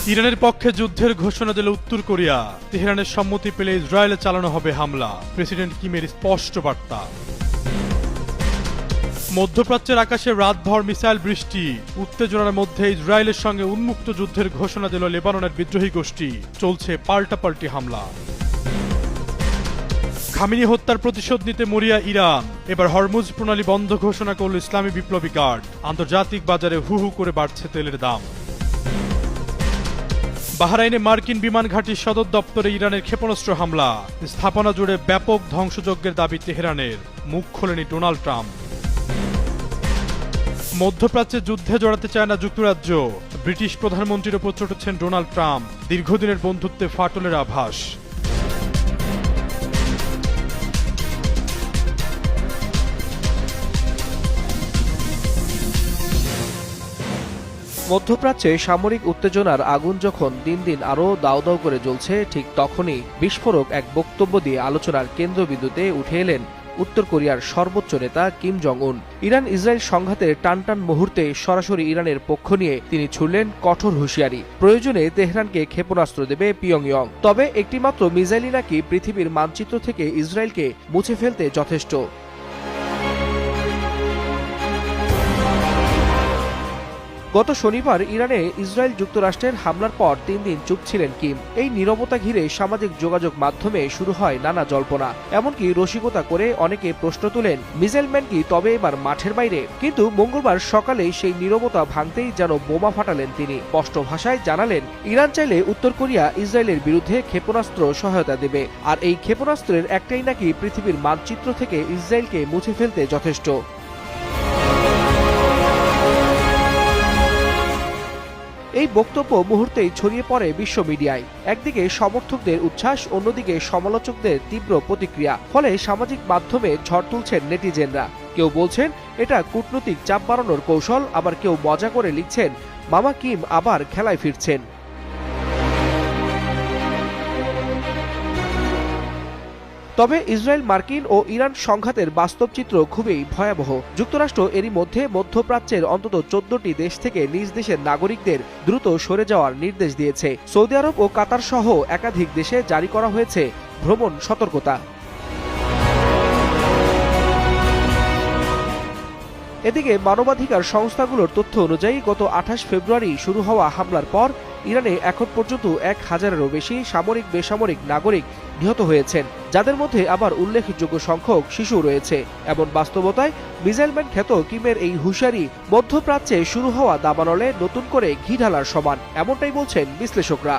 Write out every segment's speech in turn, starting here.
ইরানের পক্ষে যুদ্ধের ঘোষণা দিল উত্তর কোরিয়া। তেহরানের সম্মতি পেলে ইসরায়েলে চালানো হবে হামলা, প্রেসিডেন্ট কিমের স্পষ্ট বার্তা। মধ্যপ্রাচ্যের আকাশে রাতভর মিসাইল বৃষ্টি, উত্তেজনার মধ্যে ইসরায়েলের সঙ্গে উন্মুক্ত যুদ্ধের ঘোষণা দিল লেবাননের বিদ্রোহী গোষ্ঠী, চলছে পাল্টাপাল্টি হামলা। খামেনি হত্যার প্রতিশোধ নিতে মরিয়া ইরান, এবার হরমুজ প্রণালী বন্ধ ঘোষণা করল ইসলামী বিপ্লবী গার্ড। আন্তর্জাতিক বাজারে হু হু করে বাড়ছে তেলের দাম। বাহরাইনে মার্কিন বিমান ঘাঁটির সদর দপ্তরে ইরানের ক্ষেপণাস্ত্র হামলা, স্থাপনা জুড়ে ব্যাপক ধ্বংসযজ্ঞের দাবি তেহরানের, মুখ খোলেনি ডোনাল্ড ট্রাম্প। মধ্যপ্রাচ্যে যুদ্ধে জড়াতে চায় না যুক্তরাজ্য, ব্রিটিশ প্রধানমন্ত্রীর ওপর চটেছেন ডোনাল্ড ট্রাম্প, দীর্ঘদিনের বন্ধুত্বে ফাটলের আভাস। মধ্যপ্রাচ্যে সামরিক উত্তেজনার আগুন যখন দিন দিন আরও দাউ দাউ করে জ্বলছে, ঠিক তখনই বিস্ফোরক এক বক্তব্য দিয়ে আলোচনার কেন্দ্রবিন্দুতে উঠে এলেন উত্তর কোরিয়ার সর্বোচ্চ নেতা কিম জং উন। ইরান ইসরায়েল সংঘাতের টানটান মুহূর্তে সরাসরি ইরানের পক্ষ নিয়ে তিনি ছুড়লেন কঠোর হুঁশিয়ারি। প্রয়োজনে তেহরানকে ক্ষেপণাস্ত্র দেবে পিয়ংইয়ং, তবে একটিমাত্র মিসাইলই নাকি পৃথিবীর মানচিত্র থেকে ইসরায়েলকে মুছে ফেলতে যথেষ্ট। গত শনিবার ইরানে ইসরায়েল যুক্তরাষ্ট্রের হামলার পর 3 দিন চুপ ছিলেন কিম। এই নীরবতা ঘিরে সামাজিক যোগাযোগ মাধ্যমে শুরু হয় নানা জল্পনা, এমনকি রসিকতা করে অনেকে প্রশ্ন তুলেন, মিসাইলম্যান কি তবে এবার মাঠের বাইরে? কিন্তু মঙ্গলবার সকালে সেই নীরবতা ভাঙতেই যেন বোমা ফাটালেন তিনি। স্পষ্ট ভাষায় জানালেন, ইরান চাইলে উত্তর কোরিয়া ইসরায়েলের বিরুদ্ধে ক্ষেপণাস্ত্র সহায়তা দেবে, আর এই ক্ষেপণাস্ত্রের একটাই নাকি পৃথিবীর মানচিত্র থেকে ইসরায়েলকে মুছে ফেলতে যথেষ্ট। এই বক্তব্য মুহূর্তেই ছড়িয়ে পড়ে বিশ্ব মিডিয়ায়। একদিকে সমর্থকদের উচ্ছ্বাস, অন্যদিকে সমালোচকদের তীব্র প্রতিক্রিয়া। ফলে সামাজিক মাধ্যমে ঝড় তুলছেন নেটিজেনরা। কেউ বলছেন এটা কূটনৈতিক চাপ বাড়ানোর কৌশল, আবার কেউ মজা করে লিখছেন মামা কিম আবার খেলায় ফিরছেন। তবে ইসরায়েল মার্কিন ও ইরান সংঘাতের বাস্তব চিত্র খুবই ভয়াবহ। যুক্তরাষ্ট্র এরই মধ্যে মধ্যপ্রাচ্যের অন্তত 14টি দেশ থেকে নিজ দেশের নাগরিকদের দ্রুত সরে যাওয়ার নির্দেশ দিয়েছে। সৌদি আরব ও কাতার সহ একাধিক দেশে জারি করা হয়েছে ভ্রমণ সতর্কতা। এদিকে মানবাধিকার সংস্থাগুলোর তথ্য অনুযায়ী গত 28 ফেব্রুয়ারি শুরু হওয়া হামলার পর ইরানে এখন পর্যন্ত 1000-এরও বেশি সামরিক বেসামরিক নাগরিক নিহত হয়েছেন, যাদের মধ্যে আবার উল্লেখযোগ্য সংখ্যক শিশু রয়েছে। এমন বাস্তবতায় মিসাইলম্যান খ্যাত কিমের এই হুঁশিয়ারি মধ্যপ্রাচ্যে শুরু হওয়া দাবানলে নতুন করে ঘি ঢালার সমান, এমনটাই বলছেন বিশ্লেষকরা।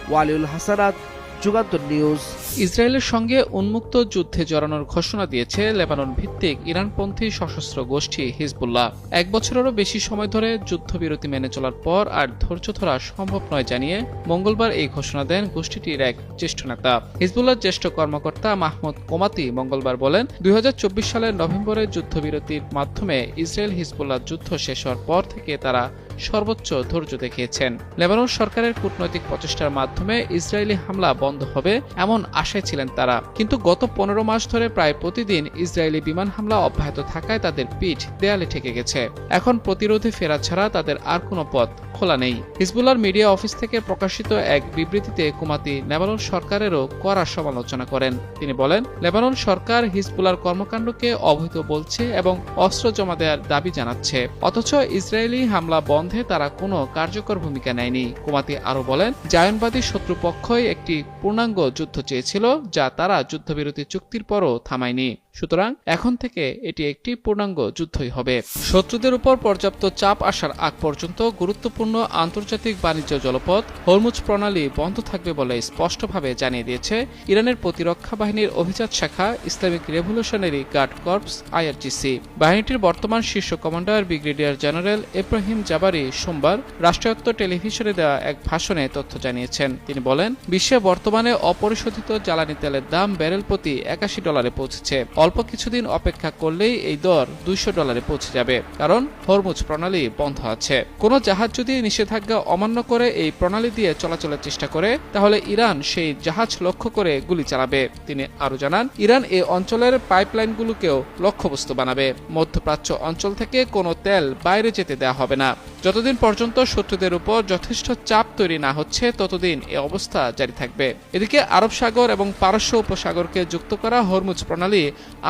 ওয়ালিউল হাসানাত, যুগান্তর নিউজ। ইসরায়েলের সঙ্গে উন্মুক্ত যুদ্ধে জড়ানোর ঘোষণা দিয়েছে লেবানন ভিত্তিক ইরানপন্থী সশস্ত্র গোষ্ঠী হিজবুল্লাহ। 1 বছরেরও বেশি সময় ধরে যুদ্ধবিরতি মেনে চলার পর আর ধৈর্য ধরা সম্ভব নয় জানিয়ে মঙ্গলবার এই ঘোষণা দেন গোষ্ঠীটির এক জ্যেষ্ঠ নেতা। হিজবুল্লাহর জ্যেষ্ঠ কর্মকর্তা মাহমুদ কোমাতি মঙ্গলবার বলেন, 2024 সালের নভেম্বরে যুদ্ধবিরতির মাধ্যমে ইসরায়েল হিজবুল্লাহ যুদ্ধ শেষ হওয়ার পর থেকে তারা সর্বোচ্চ ধৈর্য দেখিয়েছেন। লেবানন সরকারের কূটনৈতিক প্রচেষ্টার মাধ্যমে ইসরায়েলি হামলা বন্ধ হবে এমন আশায় ছিলেন তারা, কিন্তু গত 15 মাস ধরে প্রায় প্রতিদিন ইসরায়েলি বিমান হামলা অব্যাহত থাকায় তাদের পিঠ দেয়ালে ঠেকে গেছে। এখন প্রতিরোধে ফেরা ছাড়া তাদের আর কোনো পথ খোলা নেই। হিজবুল্লাহর মিডিয়া অফিস থেকে প্রকাশিত এক বিবৃতিতে কুমাতি লেবানন সরকারেরও কড়া সমালোচনা করেন। তিনি বলেন, লেবানন সরকার হিজবুল্লাহর কর্মকাণ্ডকে অবৈধ বলছে এবং অস্ত্র জমা দেওয়ার দাবি জানাচ্ছে, অথচ ইসরায়েলি হামলা বন্ধে তারা কোনো কার্যকর ভূমিকা নেয়নি। কুমাতি আরো বলেন, জায়নবাদী শত্রুপক্ষই একটি পূর্ণাঙ্গ যুদ্ধ চেয়েছিল, যা তারা যুদ্ধবিরতি চুক্তির পরও থামায়নি। সুতরাং এখন থেকে এটি একটি পূর্ণাঙ্গ যুদ্ধই হবে। শত্রুদের উপর পর্যাপ্ত চাপ আসার আগ পর্যন্ত গুরুত্বপূর্ণ আন্তর্জাতিক বাণিজ্য জলপথ হরমুজ প্রণালী বন্ধ থাকবে বলে স্পষ্টভাবে জানিয়ে দিয়েছে ইরানের প্রতিরক্ষা বাহিনীর অভিজাত শাখা Islamic Revolutionary Guard Corps IRGC। বাহিনীটির বর্তমান শীর্ষ commander brigadier general Ebrahim Jabbari সোমবার রাষ্ট্রায়ত্ত টেলিভিশনে দেওয়া এক ভাষণে তথ্য জানিয়েছেন। তিনি বলেন, বিশ্বে বর্তমানে অপরিশোধিত জ্বালানি তেলের দাম ব্যারেল প্রতি $81 পৌঁছেছে। অল্প কিছুদিন অপেক্ষা করলেই এই দর $200 পৌঁছে যাবে, কারণ হরমুজ প্রণালী বন্ধ আছে। কোনো জাহাজ যদি নিষেধাজ্ঞা অমান্য করে এই প্রণালী দিয়ে চলাচলের চেষ্টা করে, তাহলে ইরান সেই জাহাজ লক্ষ্য করে গুলি চালাবে। তিনি আরো জানান, ইরান এই অঞ্চলের পাইপলাইনগুলোকেও লক্ষ্যবস্তু বানাবে। মধ্যপ্রাচ্য অঞ্চল থেকে কোনো তেল বাইরে যেতে দেওয়া হবে না। যতদিন পর্যন্ত শত্রুদের উপর যথেষ্ট চাপ তৈরি না হচ্ছে ততদিন এ অবস্থা জারি থাকবে। এদিকে আরব সাগর এবং পারস্য উপসাগরকে যুক্ত করা হরমুজ প্রণালী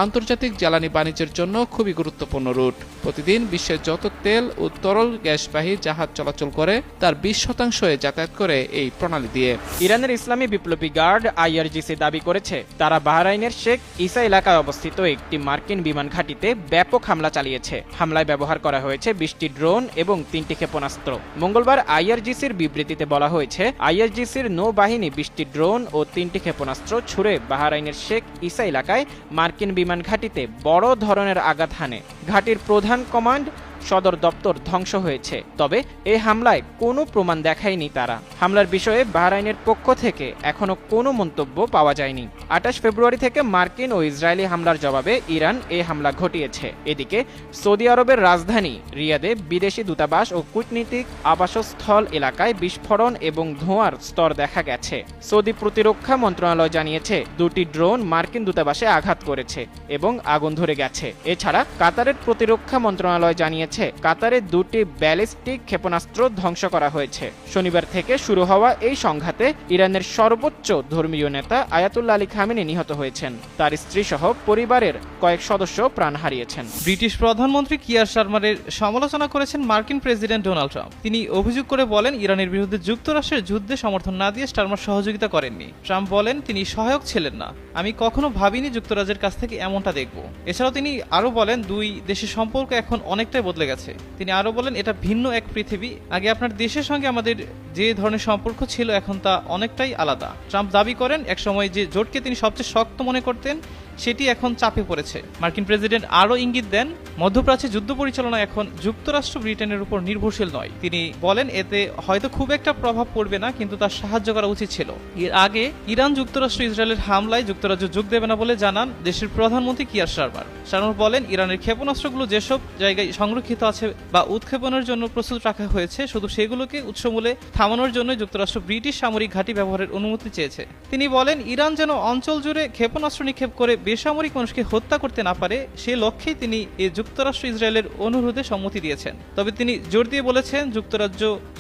আন্তর্জাতিক জ্বালানি বাণিজ্যের জন্য খুবই গুরুত্বপূর্ণ রুট। প্রতিদিন বিশ্বের যত তেল ও তরল গ্যাসবাহী জাহাজ চলাচল করে তার 20% যাতায়াত করে এই প্রণালী দিয়ে। ইরানের ইসলামী বিপ্লবী গার্ড আইআরজিসি দাবি করেছে তারা বাহরাইনের শেখ ইসা এলাকায় অবস্থিত একটি মার্কিন বিমান ঘাঁটিতে ব্যাপক হামলা চালিয়েছে। হামলায় ব্যবহার করা হয়েছে 20টি ড্রোন এবং 3টি ক্ষেপণাস্ত্র। মঙ্গলবার আইআরজিসির বিবৃতিতে বলা হয়েছে আইআরজিসির নৌবাহিনী 20টি ড্রোন ও 3টি ক্ষেপণাস্ত্র ছুড়ে বাহরাইনের শেখ ইসা এলাকায় মার্কিন বিমান ঘাঁটিতে বড় ধরনের আঘাত হানে। ঘাঁটির প্রধান কমান্ড সদর দপ্তর ধ্বংস হয়েছে, তবে এই হামলায় কোনো প্রমাণ দেখায়নি তারা। হামলার বিষয়ে বাহরাইনের পক্ষ থেকে এখনো কোনো মন্তব্য পাওয়া যায়নি। 28 ফেব্রুয়ারি থেকে মার্কিন ও ইসরায়েলি হামলার জবাবে ইরান এই হামলা ঘটিয়েছে। এদিকে সৌদি আরবের রাজধানী রিয়াদে বিদেশি দূতাবাস ও কূটনীতিক আবাসস্থল এলাকায় বিস্ফোরণ এবং ধোঁয়ার স্তর দেখা গেছে। সৌদি প্রতিরক্ষা মন্ত্রণালয় জানিয়েছে 2টি ড্রোন মার্কিন দূতাবাসে আঘাত করেছে এবং আগুন ধরে গেছে। এছাড়া কাতারের প্রতিরক্ষা মন্ত্রণালয় জানিয়েছে কাতারে 2টি ব্যালিস্টিক ক্ষেপণাস্ত্র ধ্বংস করা হয়েছে। শনিবার থেকে শুরু হওয়া এই সংঘাতে ইরানের সর্বোচ্চ ধর্মীয় নেতা আয়াতুল্লাহ আলী খামেনি নিহত হয়েছেন। তার স্ত্রী সহ পরিবারের কয়েক সদস্য প্রাণ হারিয়েছেন। ব্রিটিশ প্রধানমন্ত্রী কিয়ার স্টারমারের সমালোচনা করেছেন মার্কিন প্রেসিডেন্ট ডোনাল্ড ট্রাম্প। তিনি অভিযোগ করে বলেন ইরানের বিরুদ্ধে যুক্তরাষ্ট্রের যুদ্ধে সমর্থন না দিয়ে স্টারমার সহযোগিতা করেননি। ট্রাম্প বলেন তিনি সহায়ক ছিলেন না। আমি কখনো ভাবিনি যুক্তরাজ্যের কাছ থেকে এমনটা দেখব। এছাড়াও তিনি আরো বলেন দুই দেশের সম্পর্ক এখন অনেকটাই বদলে গেছে। তিনি আরো বলেন এটা ভিন্ন এক পৃথিবী। আগে আপনার দেশের সঙ্গে আমাদের যে ধরনের সম্পর্ক ছিল এখন তা অনেকটাই আলাদা। ট্রাম্প দাবি করেন একসময় যে জোটকে তিনি সবচেয়ে শক্ত মনে করতেন সেটি এখন চাপে পড়েছে। মার্কিন প্রেসিডেন্ট আরও ইঙ্গিত দেন মধ্যপ্রাচ্যে যুদ্ধ পরিচালনা এখন যুক্তরাষ্ট্র ব্রিটেনের উপর নির্ভরশীল নয়। তিনি বলেন এতে হয়তো খুব একটা প্রভাব পড়বে না, কিন্তু তার সাহায্য করা উচিত ছিল। এর আগে ইরান যুক্তরাষ্ট্র ইসরায়েলের হামলায় যুক্তরাজ্য যোগ দেবে না বলে জানান দেশের প্রধানমন্ত্রী কিয়ার স্টারমার। স্টারমার বলেন ইরানের ক্ষেপণাস্ত্রগুলো যেসব জায়গায় সংরক্ষিত আছে বা উৎক্ষেপণের জন্য প্রস্তুত রাখা হয়েছে শুধু সেগুলোকে উৎসমূলে থামানোর জন্য যুক্তরাষ্ট্র ব্রিটিশ সামরিক ঘাঁটি ব্যবহারের অনুমতি চেয়েছে। তিনি বলেন ইরান যেন অঞ্চল জুড়ে ক্ষেপণাস্ত্র নিক্ষেপ করে বেসামরিক মানুষকে হত্যা করতে না পারে সে লক্ষ্যেই তিনি এই যুক্তরাষ্ট্র ইসরায়েলের অনুরোধে সম্মতি দিয়েছেন। তবে তিনি জোর দিয়ে বলেছেন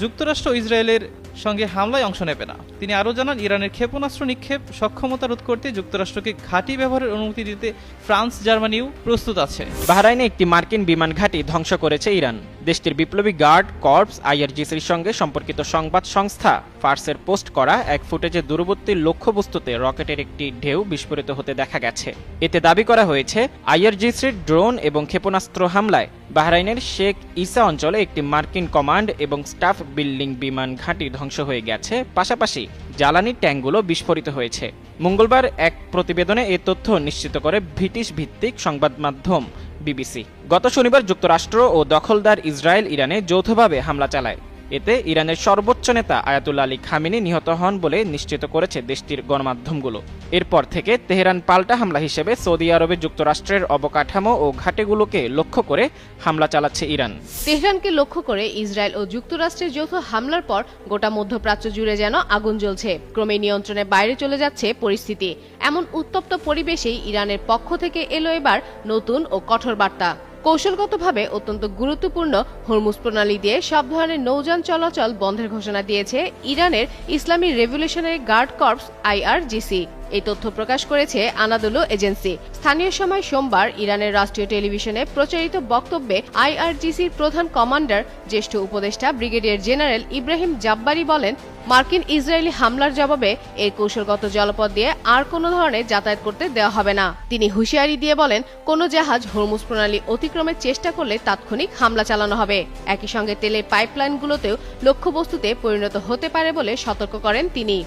যুক্তরাষ্ট্র ইসরায়েলের সঙ্গে হামলায় অংশ নেবে না। তিনি আরও জানান ইরানের ক্ষেপণাস্ত্র নিক্ষেপ সক্ষমতা রোধ করতে যুক্তরাষ্ট্রকে ঘাঁটি ব্যবহারের অনুমতি দিতে ফ্রান্স জার্মানিও প্রস্তুত আছে। বাহরাইনে একটি মার্কিন বিমান ঘাঁটি ধ্বংস করেছে ইরান। দেশটির বিপ্লবী গার্ড কর্পস আইআরজিসির সঙ্গে সম্পর্কিত সংবাদ সংস্থা ফার্সের পোস্ট করা এক ফুটেজে দূরবর্তী লক্ষ্যবস্তুতে রকেটের একটি ঢেউ বিস্ফোরিত হতে দেখা গেছে। এতে দাবি করা হয়েছে আইআরজিসির ড্রোন এবং ক্ষেপণাস্ত্র হামলায় বাহরাইনের শেখ ইসা অঞ্চলে একটি মার্কিন কমান্ড এবং স্টাফ বিল্ডিং বিমান ঘাঁটি ধ্বংস হয়ে গেছে, পাশাপাশি জ্বালানি ট্যাঙ্কগুলো বিস্ফোরিত হয়েছে। মঙ্গলবার এক প্রতিবেদনে এ তথ্য নিশ্চিত করে ব্রিটিশ ভিত্তিক সংবাদ মাধ্যম বিবিসি। গত শনিবার যুক্তরাষ্ট্র ও দখলদার ইসরায়েল ইরানে যৌথভাবে হামলা চালায়। এতে ইরানের সর্বোচ্চ নেতা আয়াতুল্লাহ আলী খামেনি নিহত হন বলে নিশ্চিত করেছে দেশটির গণমাধ্যমগুলো। এরপর থেকে তেহরান পাল্টা হামলা হিসেবে সৌদি আরবে যুক্তরাষ্ট্রের অবকাঠামো ও ঘাঁটিগুলোকে লক্ষ্য করে হামলা চালাচ্ছে ইরান। তেহরানকে লক্ষ্য করে ইসরায়েল ও যুক্তরাষ্ট্রের যৌথ হামলার পর গোটা মধ্যপ্রাচ্য জুড়ে যেন আগুন জ্বলছে। ক্রমে নিয়ন্ত্রণের বাইরে চলে যাচ্ছে পরিস্থিতি। এমন উত্তপ্ত পরিবেশেই ইরানের পক্ষ থেকে এলো এবার নতুন ও কঠোর বার্তা। কৌশলগতভাবে অত্যন্ত গুরুত্বপূর্ণ হরমুজ প্রণালী দিয়ে সব ধরনের নৌযান চলাচল বন্ধের ঘোষণা দিয়েছে ইরানের ইসলামী রেভলিউশনারি গার্ড কর্পস আইআরজিসি। এই তথ্য প্রকাশ করেছে আনাদোলু এজেন্সি। স্থানীয় সময় সোমবার ইরানের রাষ্ট্রীয় টেলিভিশনে প্রচারিত বক্তব্যে আইআরজিসির প্রধান কমান্ডার জ্যেষ্ঠ উপদেষ্টা ব্রিগেডিয়ার জেনারেল ইব্রাহিম জাব্বারি বলেন মার্কিন ইসরায়েলি হামলার জবাবে এই কৌশলগত জলপথ দিয়ে আর কোনো ধরনের যাতায়াত করতে দেওয়া হবে না। তিনি হুঁশিয়ারি দিয়ে বলেন কোনো জাহাজ হরমুজ প্রণালী অতিক্রমের চেষ্টা করলে তাৎক্ষণিক হামলা চালানো হবে। একই সঙ্গে তেলের পাইপলাইনগুলোতেও লক্ষ্যবস্তুতে পরিণত হতে পারে বলে সতর্ক করেন তিনি।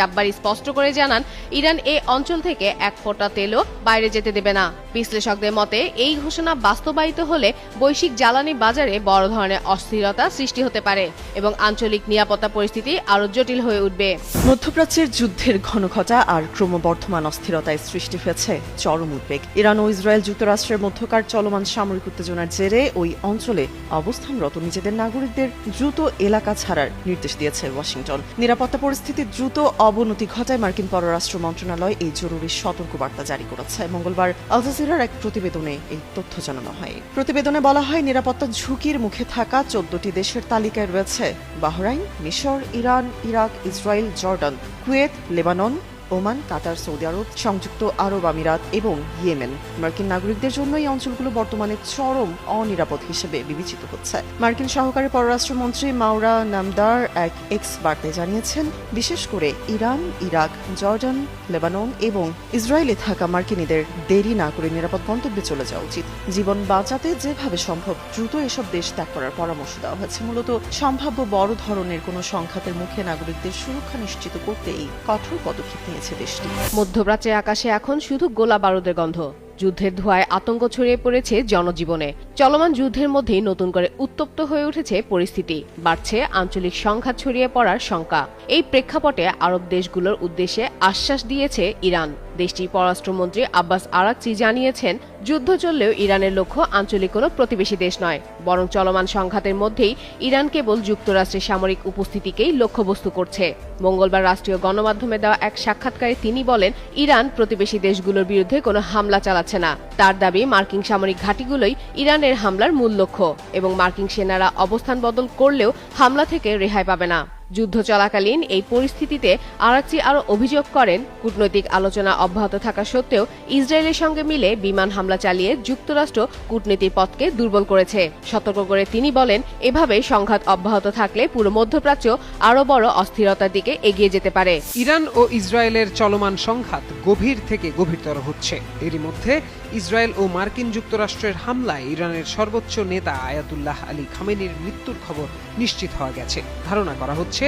জাব্বারি স্পষ্ট করে জানান ইরান এই অঞ্চল থেকে এক ফোঁটা তেলও বাইরে যেতে দেবে না। বিশ্লেষকদের মতে এই ঘোষণা বাস্তবায়িত হলে বৈশ্বিক জ্বালানি বাজারে বড় ধরনের অস্থিরতা সৃষ্টি হতে পারে এবং আঞ্চলিক নিরাপত্তা পরিস্থিতি আরো জটিল হয়ে উঠবে। মধ্যপ্রাচ্যের যুদ্ধের ঘনঘটা আর ক্রমবর্ধমান অস্থিরতায় সৃষ্টি হয়েছে চরম উদ্বেগ। ইরান ও ইসরায়েল যুক্তরাষ্ট্রের মধ্যকার চলমান সামরিক উত্তেজনার জেরে ওই অঞ্চলে অবস্থানরত নিজেদের নাগরিকদের দ্রুত এলাকা ছাড়ার নির্দেশ দিয়েছে ওয়াশিংটন। নিরাপত্তা পরিস্থিতির দ্রুত অবনতি ঘটায় মার্কিন পররাষ্ট্র মন্ত্রণালয় এই জরুরি সতর্কবার্তা জারি করেছে। মঙ্গলবার আল জাজিরা জাজিরার এক প্রতিবেদনে এই তথ্য জানানো হয়। প্রতিবেদনে বলা হয়, নিরাপত্তা ঝুঁকির মুখে থাকা 14টি দেশের তালিকায় রয়েছে বাহরাইন, মিশর, Iran, Iraq, Israel, Jordan, Kuwait, Lebanon, Oman, Qatar, Saudi Arab, সংযুক্ত আরব আমিরাত এবং ইয়েমেন। মার্কিন নাগরিকদের জন্য এই অঞ্চলগুলো বর্তমানে চরম অনিরাপদ হিসেবে বিবেচিত হচ্ছে। মার্কিন সহকারী পররাষ্ট্রমন্ত্রী মাওরা নামদার এক এক্স বার্তায় জানিয়েছেন, বিশেষ করে ইরান, ইরাক, জর্ডান, লেবানন এবং ইসরায়েলে থাকা মার্কিনীদের দেরি না করে নিরাপদ গন্তব্যে চলে যাওয়া উচিত। জীবন বাঁচাতে যেভাবে সম্ভব দ্রুত এসব দেশ ত্যাগ করার পরামর্শ দেওয়া হয়েছে। মূলত সম্ভাব্য বড় ধরনের কোনো সংঘাতের মুখে নাগরিকদের সুরক্ষা নিশ্চিত করতে এই কঠোর পদক্ষেপ নিয়েছে দেশটি। মধ্যপ্রাচ্যের আকাশে এখন শুধু গোলা বারুদের গন্ধ। যুদ্ধের ধোঁয়ায় আতঙ্ক ছড়িয়ে পড়েছে জনজীবনে। চলমান যুদ্ধের মধ্যেই নতুন করে উত্তপ্ত হয়ে উঠেছে পরিস্থিতি, বাড়ছে আঞ্চলিক সংঘাত ছড়িয়ে পড়ার শঙ্কা। এই প্রেক্ষাপটে আরব দেশগুলোর উদ্দেশ্যে আশ্বাস দিয়েছে ইরান। দেশটির পররাষ্ট্রমন্ত্রী আব্বাস আরাকচি জানিয়েছেন, যুদ্ধ চললেও ইরানের লক্ষ্য আঞ্চলিক কোনো প্রতিবেশী দেশ নয়, বরং চলমান সংঘাতের মধ্যেই ইরান কেবল যুক্তরাষ্ট্রের সামরিক উপস্থিতিকেই লক্ষ্যবস্তু করছে। মঙ্গলবার রাষ্ট্রীয় গণমাধ্যমে দেওয়া এক সাক্ষাৎকারে তিনি বলেন, ইরান প্রতিবেশী দেশগুলোর বিরুদ্ধে কোনো হামলা চালাচ্ছে না। তার দাবি, মার্কিন সামরিক ঘাঁটিগুলোই ইরানের হামলার মূল লক্ষ্য এবং মার্কিন সেনারা অবস্থান বদল করলেও হামলা থেকে রেহাই পাবে না। যুদ্ধ চলাকালীন এই পরিস্থিতিতে আরাকচি আরও অভিযোগ করেন, কূটনৈতিক আলোচনা অব্যাহত থাকা সত্ত্বেও ইসরায়েলের সঙ্গে মিলে বিমান হামলা চালিয়ে যুক্তরাষ্ট্র কূটনীতির পথকে দুর্বল করেছে। সতর্ক করে তিনি বলেন, এভাবে সংঘাত অব্যাহত থাকলে পুরো মধ্যপ্রাচ্য আরও বড় অস্থিরতার দিকে এগিয়ে যেতে পারে। ইরান ও ইসরায়েলের চলমান সংঘাত গভীর থেকে গভীরতর হচ্ছে। এরই মধ্যে ইসরায়েল ও মার্কিন যুক্তরাষ্ট্রের হামলায় ইরানের সর্বোচ্চ নেতা আয়াতুল্লাহ আলী খামেনির মৃত্যুর খবর নিশ্চিত হওয়া গেছে। ধারণা করা হচ্ছে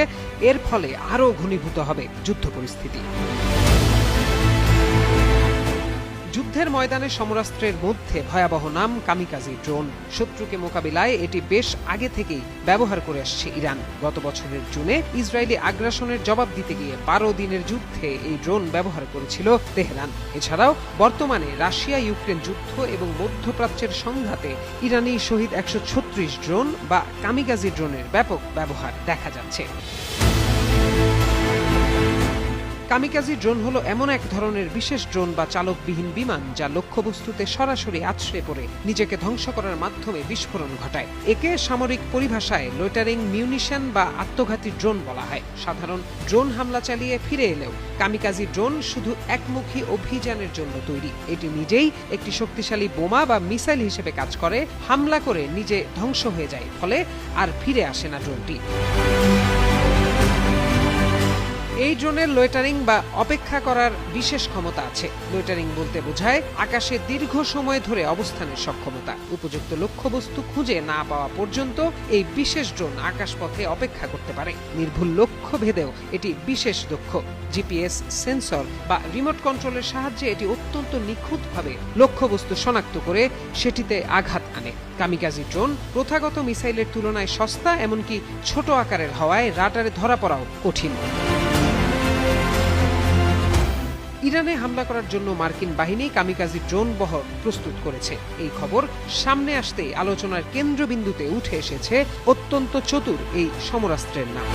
এর ফলে আরও ঘনীভূত হবে যুদ্ধ পরিস্থিতি। যুদ্ধের ময়দানে সমরাস্ত্রের মধ্যে ভয়াবহ নাম কামিকাজি ড্রোন। শত্রুকে মোকাবিলায় এটি বেশ আগে থেকেই ব্যবহার করে আসছে ইরান। গত বছরের জুনে ইসরায়েলি আগ্রাসনের জবাব দিতে গিয়ে 12 দিনের যুদ্ধে এই ড্রোন ব্যবহার করেছিল তেহরান। এছাড়াও বর্তমানে রাশিয়া ইউক্রেন যুদ্ধ এবং মধ্যপ্রাচ্যের সংঘাতে ইরানি শহীদ 136 ড্রোন বা কামিকাজি ড্রোনের ব্যাপক ব্যবহার দেখা যাচ্ছে। কামিকাজি ড্রোন হলো এমন এক ধরনের বিশেষ ড্রোন বা চালকবিহীন বিমান যা লক্ষ্যবস্তুতে সরাসরি আছড়ে পড়ে নিজেকে ধ্বংস করার মাধ্যমে বিস্ফোরণ ঘটায়। একে সামরিক পরিভাষায় লোটারিং মিউনিশন বা আত্মঘাতী ড্রোন বলা হয়। সাধারণ ড্রোন হামলা চালিয়ে ফিরে এলেও কামিকাজি ড্রোন শুধু একমুখী অভিযানের জন্য তৈরি। এটি নিজেই একটি শক্তিশালী বোমা বা মিসাইল হিসেবে কাজ করে, হামলা করে নিজে ধ্বংস হয়ে যায়, ফলে আর ফিরে আসে না ড্রোনটি। এই ড্রোনের লোয়েটারিং বা অপেক্ষা করার বিশেষ ক্ষমতা আছে। লোয়েটারিং বলতে বোঝায় আকাশে দীর্ঘ সময় ধরে অবস্থানের সক্ষমতা। উপযুক্ত লক্ষ্যবস্তু খুঁজে না পাওয়া পর্যন্ত এই বিশেষ ড্রোন আকাশপথে অপেক্ষা করতে পারে। নির্ভুল লক্ষ্য ভেদেও এটি বিশেষ দক্ষ। জিপিএস সেন্সর বা রিমোট কন্ট্রোলের সাহায্যে এটি অত্যন্ত নিখুঁতভাবে লক্ষ্যবস্তু শনাক্ত করে সেটিতে আঘাত আনে। কামিকাজি ড্রোন প্রথাগত মিসাইলের তুলনায় সস্তা, এমনকি ছোট আকারের হওয়ায় রাডারে ধরা পড়াও কঠিন। ইরানে হামলা করার জন্য মার্কিন বাহিনী কামিকাজি ড্রোন বহর প্রস্তুত করেছে। এই খবর সামনে আসতেই আলোচনার কেন্দ্রবিন্দুতে উঠে এসেছে অত্যন্ত চতুর এই সমরাস্ত্রের নাম।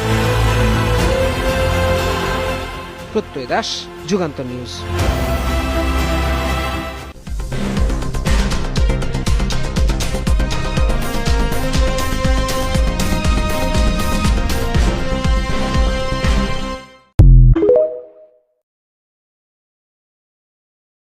প্রত্যয় দাস, যুগান্তর নিউজ।